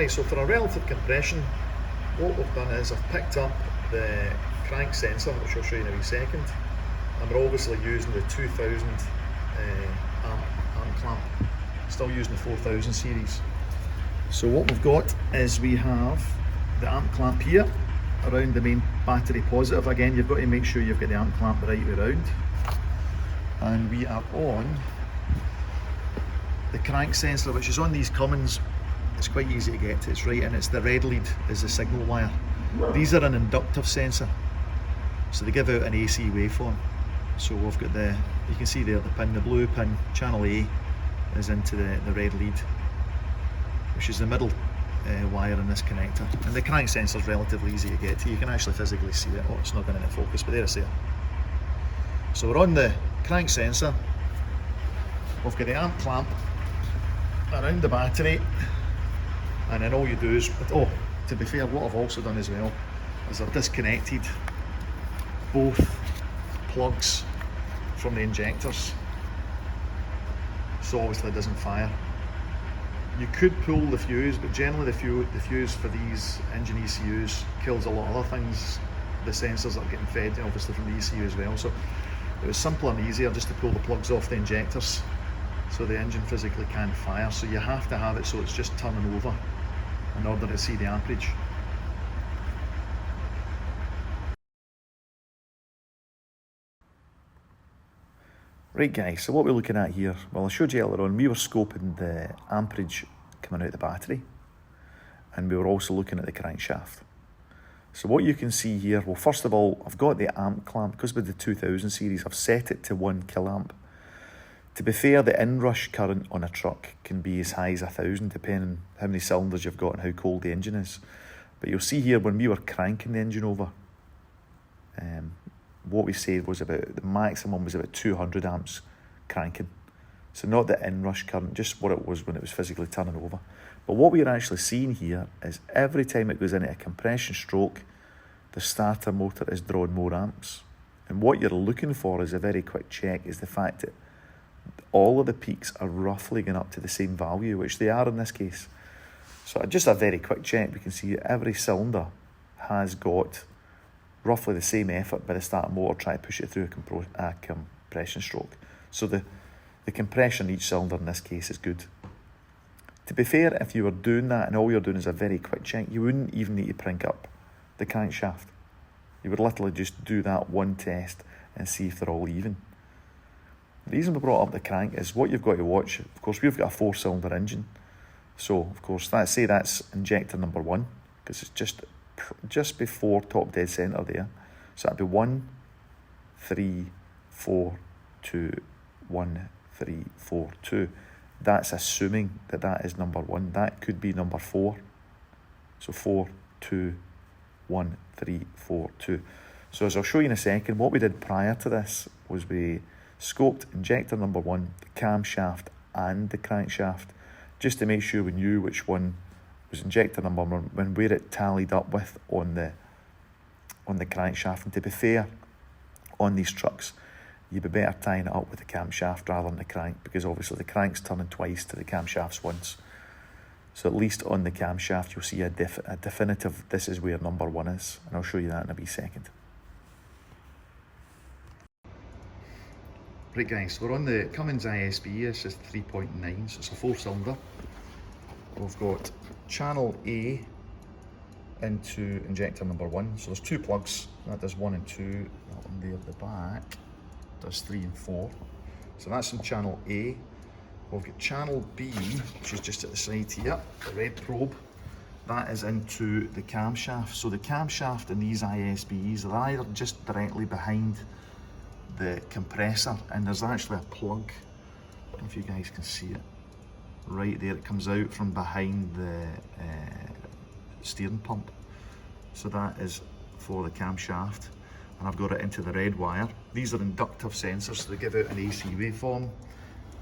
Right, so for a relative compression, what we've done is I've picked up the crank sensor, which I'll show you in a wee second, and we're obviously using the 2000 amp clamp, still using the 4000 series. So what we've got is we have the amp clamp here around the main battery positive. Again, you've got to make sure you've got the amp clamp the right way around. And we are on the crank sensor, which is on these Cummins. It's quite easy to get to, it's right, and it's the red lead is the signal wire. These are an inductive sensor, so they give out an AC waveform. So we've got you can see there the pin, the blue pin, channel A is into the red lead, which is the middle wire in this connector. And the crank sensor is relatively easy to get to, you can actually physically see it. Oh, it's not going into focus, but there it's there. So we're on the crank sensor, we've got the amp clamp around the battery, and then all you do is, oh, to be fair, what I've also done as well is I've disconnected both plugs from the injectors, so obviously it doesn't fire. You could pull the fuse, but generally the fuse for these engine ECUs kills a lot of other things, the sensors that are getting fed obviously from the ECU as well. So it was simpler and easier just to pull the plugs off the injectors so the engine physically can't fire. So you have to have it so it's just turning over in order to see the amperage. Right guys, so what we're looking at here, well I showed you earlier on, we were scoping the amperage coming out the battery, and we were also looking at the crankshaft. So what you can see here, well first of all, I've got the amp clamp, because with the 2000 series I've set it to 1 kiloamp. To be fair, the inrush current on a truck can be as high as 1000, depending on how many cylinders you've got and how cold the engine is. But you'll see here, when we were cranking the engine over, what we said was about, the maximum was about 200 amps cranking. So not the inrush current, just what it was when it was physically turning over. But what we're actually seeing here is every time it goes into a compression stroke, the starter motor is drawing more amps. And what you're looking for is a very quick check, is the fact that all of the peaks are roughly going up to the same value, which they are in this case. So just a very quick check, we can see every cylinder has got roughly the same effort by the starter motor trying to push it through a compression stroke. So the compression each cylinder in this case is good. To be fair, if you were doing that and all you're doing is a very quick check, you wouldn't even need to crank up the crankshaft. You would literally just do that one test and see if they're all even. The reason we brought up the crank is what you've got to watch. Of course, we've got a 4-cylinder engine, so of course that's injector number 1, because it's just before top dead centre there. So that'd be 1, 3, 4, 2, 1, 3, 4, 2. That's assuming that is number 1. That could be number 4. So 4, 2, 1, 3, 4, 2. So as I'll show you in a second, what we did prior to this was we scoped injector number 1, the camshaft and the crankshaft, just to make sure we knew which one was injector number 1 and where it tallied up with on the crankshaft. And to be fair, on these trucks, you'd be better tying it up with the camshaft rather than the crank, because obviously the crank's turning twice to the camshaft's once. So at least on the camshaft you'll see a definitive, this is where number 1 is, and I'll show you that in a wee second. Right guys, so we're on the Cummins ISBe, this is 3.9, so it's a 4-cylinder. We've got channel A into injector number 1, so there's 2 plugs, that does 1 and 2, that one there at the back does 3 and 4. So that's in channel A. We've got channel B, which is just at the side here, the red probe, that is into the camshaft. So the camshaft in these ISBes are either just directly behind the compressor, and there's actually a plug, I don't know if you guys can see it, right there, it comes out from behind the steering pump. So that is for the camshaft, and I've got it into the red wire. These are inductive sensors, so they give out an AC waveform.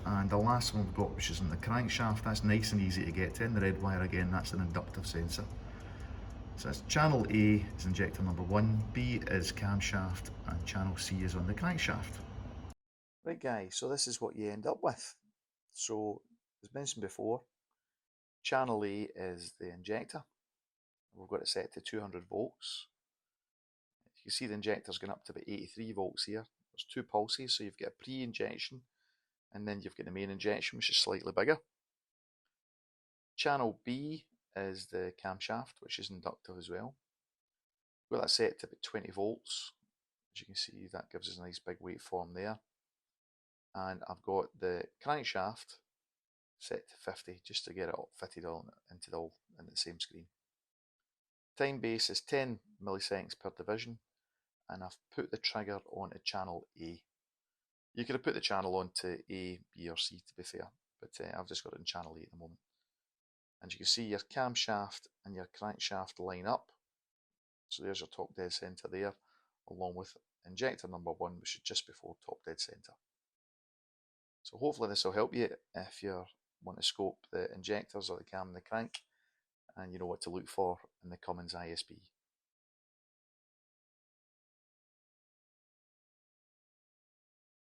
And the last one we've got, which is in the crankshaft, that's nice and easy to get to. In the red wire again, that's an inductive sensor. So that's channel A is injector number 1, B is camshaft, and channel C is on the crankshaft. Right guys, so this is what you end up with. So, as mentioned before, Channel A is the injector. We've got it set to 200 volts. You can see the injector's going up to about 83 volts here. There's two pulses, so you've got a pre-injection and then you've got the main injection, which is slightly bigger. Channel B is the camshaft, which is inductive as well. We've got that set to about 20 volts. As you can see, that gives us a nice big waveform there. And I've got the crankshaft set to 50 just to get it all fitted all into the same screen. Time base is 10 milliseconds per division, and I've put the trigger onto channel A. You could have put the channel onto A, B or C to be fair, but I've just got it in channel A at the moment. And you can see your camshaft and your crankshaft line up. So there's your top dead centre there, along with injector number 1, which is just before top dead centre. So hopefully this will help you if you want to scope the injectors or the cam and the crank, and you know what to look for in the Cummins ISBe.